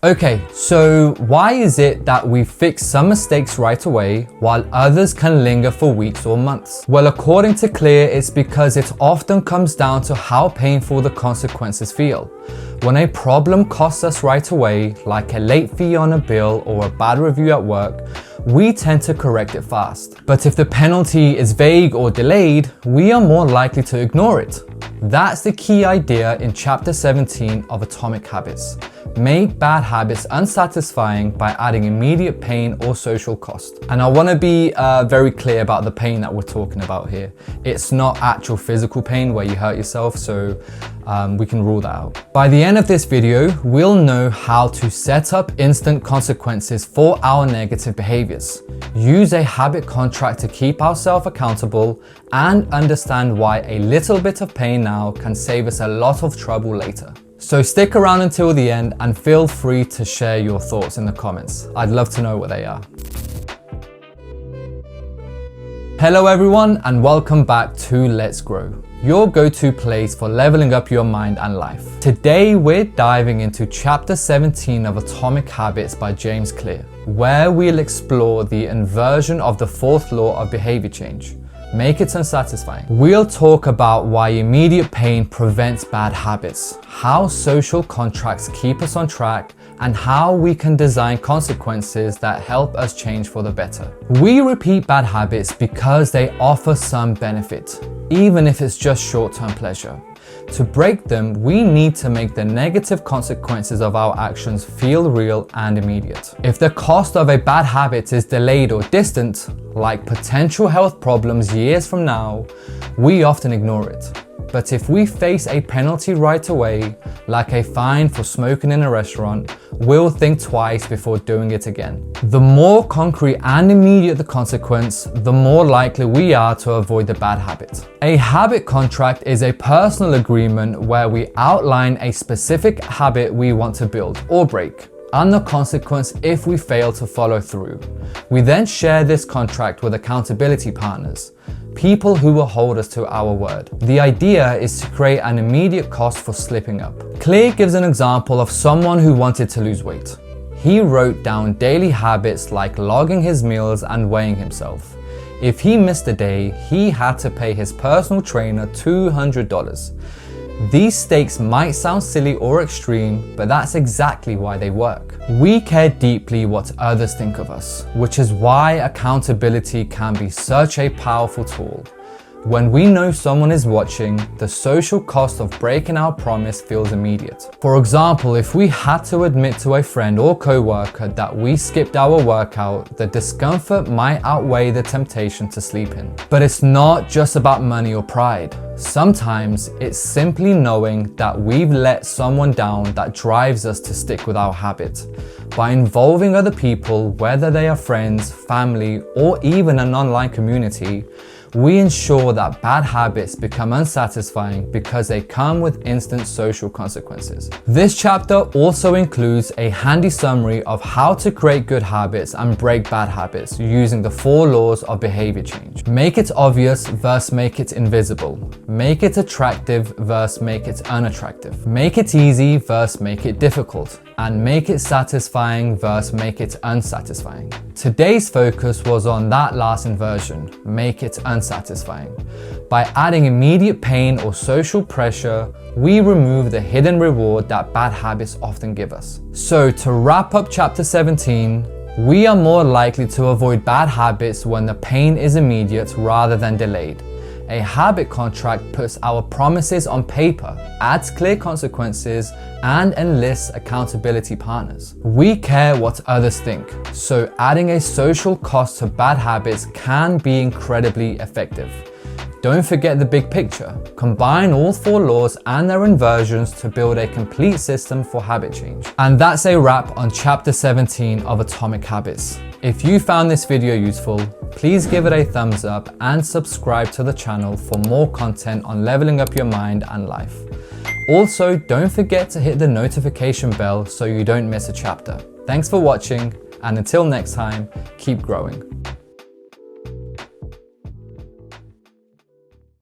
Okay, so why is it that we fix some mistakes right away while others can linger for weeks or months? Well, according to Clear, it's because it often comes down to how painful the consequences feel. When a problem costs us right away, like a late fee on a bill or a bad review at work, we tend to correct it fast. But if the penalty is vague or delayed, we are more likely to ignore it. That's the key idea in Chapter 17 of Atomic Habits. Make bad habits unsatisfying by adding immediate pain or social cost. And I want to be very clear about the pain that we're talking about here. It's not actual physical pain where you hurt yourself, so we can rule that out. By the end of this video, we'll know how to set up instant consequences for our negative behaviors, use a habit contract to keep ourselves accountable, and understand why a little bit of pain now can save us a lot of trouble later. So stick around until the end and feel free to share your thoughts in the comments. I'd love to know what they are. Hello everyone, and welcome back to Let's Grow, your go-to place for leveling up your mind and life. Today we're diving into Chapter 17 of Atomic Habits by James Clear, where we'll explore the inversion of the fourth law of behavior change. Make it unsatisfying. We'll talk about why immediate pain prevents bad habits, how social contracts keep us on track, and how we can design consequences that help us change for the better. We repeat bad habits because they offer some benefit, even if it's just short-term pleasure. To break them, we need to make the negative consequences of our actions feel real and immediate. If the cost of a bad habit is delayed or distant, like potential health problems years from now, we often ignore it. But if we face a penalty right away, like a fine for smoking in a restaurant, we'll think twice before doing it again. The more concrete and immediate the consequence, the more likely we are to avoid the bad habit. A habit contract is a personal agreement where we outline a specific habit we want to build or break, and the consequence if we fail to follow through. We then share this contract with accountability partners, people who will hold us to our word. The idea is to create an immediate cost for slipping up. Clear gives an example of someone who wanted to lose weight. He wrote down daily habits like logging his meals and weighing himself. If he missed a day, he had to pay his personal trainer $200. These stakes might sound silly or extreme, but that's exactly why they work. We care deeply what others think of us, which is why accountability can be such a powerful tool. When we know someone is watching, the social cost of breaking our promise feels immediate. For example, if we had to admit to a friend or co-worker that we skipped our workout, the discomfort might outweigh the temptation to sleep in. But it's not just about money or pride. Sometimes it's simply knowing that we've let someone down that drives us to stick with our habit. By involving other people, whether they are friends, family, or even an online community, we ensure that bad habits become unsatisfying because they come with instant social consequences. This chapter also includes a handy summary of how to create good habits and break bad habits using the 4 laws of behavior change. Make it obvious versus make it invisible. Make it attractive versus make it unattractive. Make it easy versus make it difficult. And make it satisfying versus make it unsatisfying. Today's focus was on that last inversion, make it unsatisfying. By adding immediate pain or social pressure, we remove the hidden reward that bad habits often give us. So to wrap up Chapter 17, we are more likely to avoid bad habits when the pain is immediate rather than delayed. A habit contract puts our promises on paper, adds clear consequences, and enlists accountability partners. We care what others think, so adding a social cost to bad habits can be incredibly effective. Don't forget the big picture. Combine all 4 laws and their inversions to build a complete system for habit change. And that's a wrap on Chapter 17 of Atomic Habits. If you found this video useful, please give it a thumbs up and subscribe to the channel for more content on leveling up your mind and life. Also, don't forget to hit the notification bell so you don't miss a chapter. Thanks for watching, and until next time, keep growing.